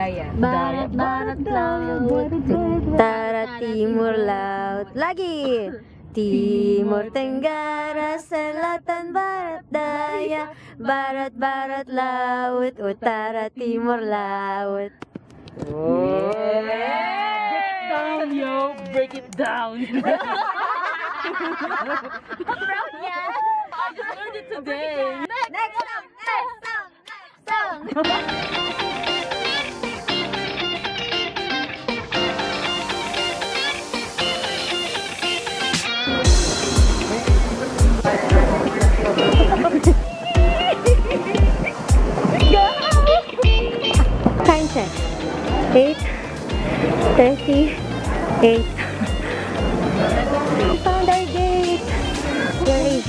Barat, barat laut, utara, timur laut. Lagi. Timur, tenggara, selatan, barat, daya. Barat, barat laut, utara, timur laut. Oh. Break it down, yo. Break it down. I'm proud niya. I just learned it today. Next song, next song, next song. Time check. 8:38. We found our gate. Yay.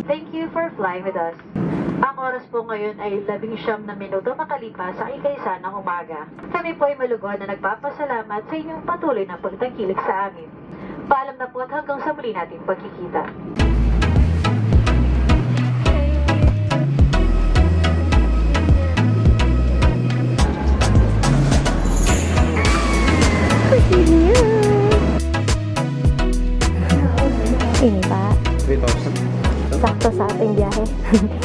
Thank you for flying with us. Ang oras po ngayon ay 19 na minuto makalipas sa ika-1 ng umaga. Kami po ay malugod na nagpapasalamat sa inyong patuloy na pagtangkilik sa amin. Paalam na po at hanggang sa muli nating pagkikita. Ini pa. 3,000. Sakto sa ating biyahe.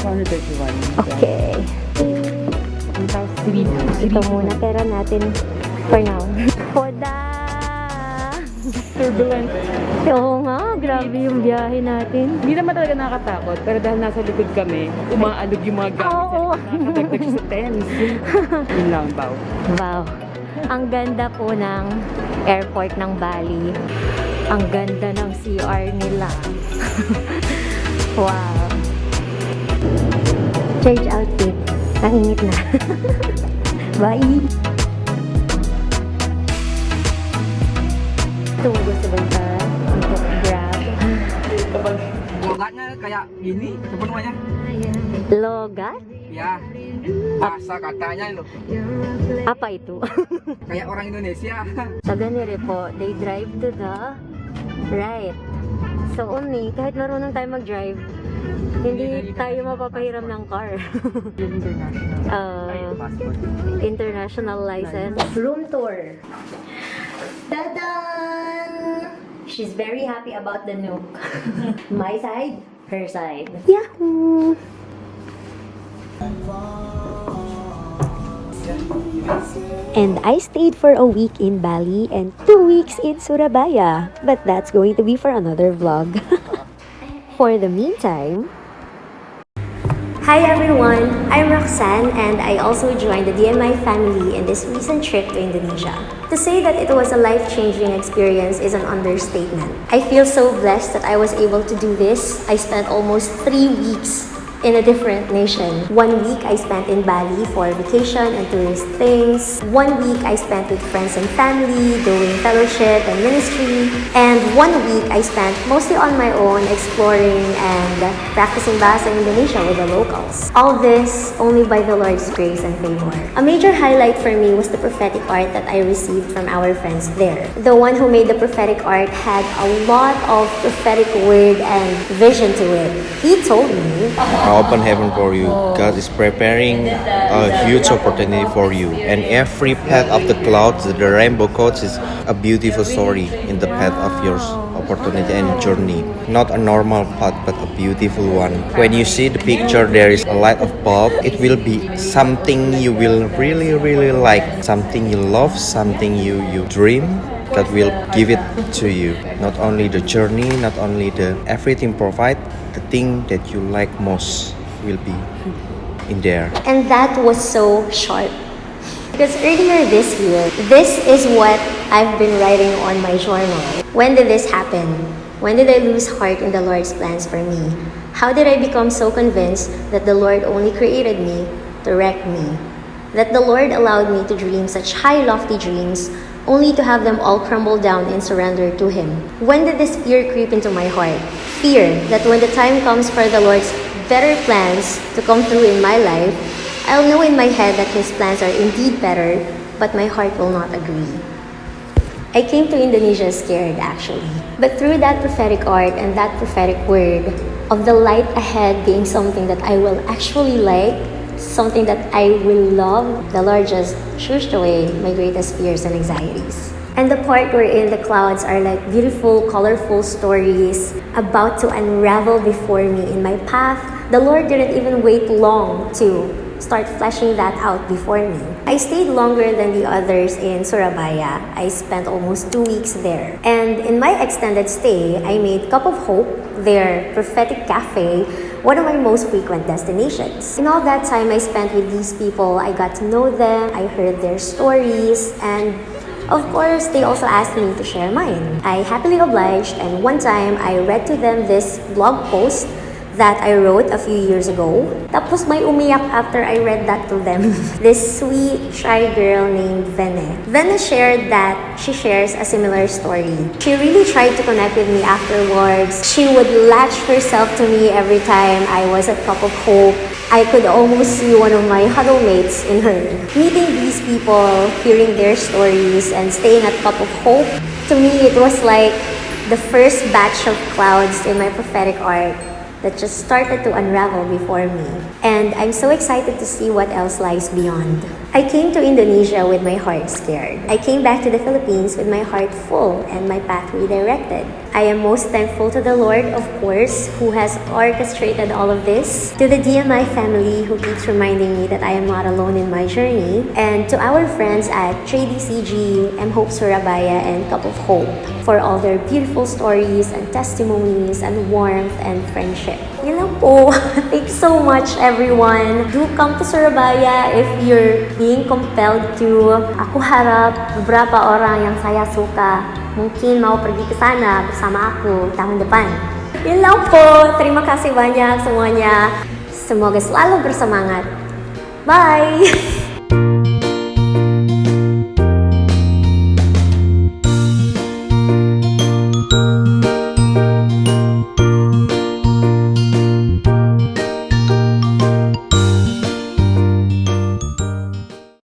131. Okay. 1,003. Ito muna pera natin for now. Hoda! Turbulent. Oo nga, grabe yung biyahe natin. Hindi naman talaga nakakatakot, pero dahil nasa likod kami, umaalog yung mga gamit. Oo. Nakakadagdag siya sa tense. Yun lang, bow. Wow. Ang ganda po ng airport ng Bali. Ang ganda ng CR nila. Wow. Church outfit. Ang init na. Bye! Tunggu sebentar untuk grab. Logatnya kayak gini sebenarnya. Logat? Ya, bahasa katanya loh. Apa itu? Kayak orang Indonesia. Sabi nila po, they drive to the right. So, kahit marunong tayo mag-drive, hindi tayo mapapahiram ng car. International license. Room tour. Ta-dan! She's very happy about the nook. My side, her side. Yahoo! And I stayed for a week in Bali and 2 weeks in Surabaya. But that's going to be for another vlog. For the meantime... Hi everyone! I'm Roxanne and I also joined the DMI family in this recent trip to Indonesia. To say that it was a life-changing experience is an understatement. I feel so blessed that I was able to do this. I spent almost 3 weeks in a different nation. 1 week I spent in Bali for vacation and tourist things. 1 week I spent with friends and family doing fellowship and ministry. And 1 week I spent mostly on my own exploring and practicing bahasa Indonesia with the locals. All this only by the Lord's grace and favor. A major highlight for me was the prophetic art that I received from our friends there. The one who made the prophetic art had a lot of prophetic word and vision to it. He told me, open heaven for you. God is preparing a huge opportunity for you. And every path of the clouds, the rainbow coach is a beautiful story in the path of your opportunity and journey. Not a normal path, but a beautiful one. When you see the picture, there is a light of bulb. It will be something you will really, really like. Something you love, something you dream. God will give it to you. Not only the journey, not only the everything provide, the thing that you like most will be in there. And that was so sharp. Because earlier this year, this is what I've been writing on my journal. When did this happen? When did I lose heart in the Lord's plans for me? How did I become so convinced that the Lord only created me to wreck me? That the Lord allowed me to dream such high, lofty dreams, only to have them all crumble down in surrender to Him? When did this fear creep into my heart? Fear that when the time comes for the Lord's better plans to come through in my life, I'll know in my head that His plans are indeed better, but my heart will not agree. I came to Indonesia scared, actually. But through that prophetic art and that prophetic word of the light ahead being something that I will actually like, something that I will love, the Lord just shushed away my greatest fears and anxieties. And the part wherein the clouds are like beautiful, colorful stories about to unravel before me in my path, the Lord didn't even wait long to start fleshing that out before me. I stayed longer than the others in Surabaya. I spent almost 2 weeks there. And in my extended stay, I made Cup of Hope, their prophetic cafe, one of my most frequent destinations. In all that time I spent with these people, I got to know them, I heard their stories, and of course, they also asked me to share mine. I happily obliged, and one time I read to them this blog post that I wrote a few years ago. Tapos may umiyak after I read that to them. This sweet, shy girl named Vene. Vene shared that she shares a similar story. She really tried to connect with me afterwards. She would latch herself to me every time I was at Cup of Hope. I could almost see one of my huddle mates in her. Meeting these people, hearing their stories, and staying at Cup of Hope, to me it was like the first batch of clouds in my prophetic art that just started to unravel before me. And I'm so excited to see what else lies beyond. I came to Indonesia with my heart scared. I came back to the Philippines with my heart full and my path redirected. I am most thankful to the Lord, of course, who has orchestrated all of this, to the DMI family who keeps reminding me that I am not alone in my journey, and to our friends at JDCG, M Hope Surabaya, and Cup of Hope for all their beautiful stories and testimonies and warmth and friendship. Yun lang po. Thanks so much, everyone. Do come to Surabaya if you're being compelled to. Aku harap beberapa orang yang saya suka mungkin mau pergi ke sana bersama aku tahun depan. Yun lang po. Terima kasih banyak semuanya. Semoga selalu bersemangat. Bye!